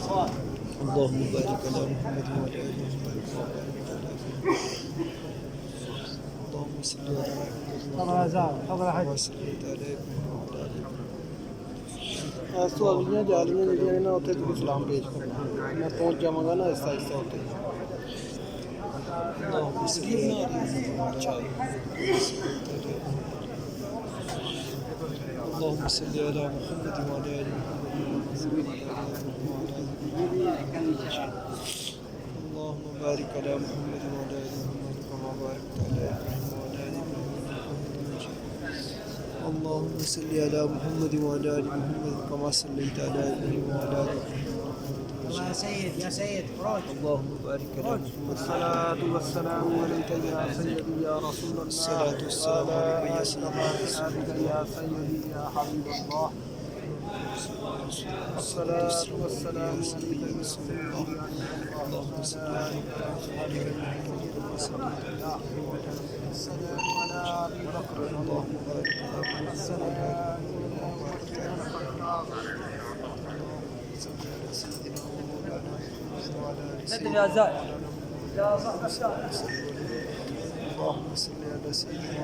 اللهم بارك على محمد وعلى آل محمد كما اللهم صل على محمد وصليت على إبراهيم وعلى آل إبراهيم سوالیاں جالیاں جڑیاں نے اوتھے تو سلام پیش کرنا میں پہنچ جاواں گا نا آہستہ آہستہ اوتھے اللهم صل على محمد وعلى آل اللهم صل على محمد وعلى آل اللهم بارك على محمد وعلى آل محمد كما باركت على إبراهيم وعلى آل إبراهيم اللهم صل على محمد وعلى آل محمد كما صليت على إبراهيم وعلى آل إبراهيم يا سيد يا سيد اللهم بارك على محمد الصلاة والسلام عليك يا سيدي يا رسول الله الصلاة والسلام عليك يا سيدي يا سيدي يا حبيب الله الصلاة والسلام عليك يا سيدي اللهم صل على محمد السلام على أبي بكر اللهم بارك على محمد السلام على سيدنا ومولانا محمد وعلى آل قدم سيدنا يا زائد يا صاحب الشارع اللهم صل على سيدنا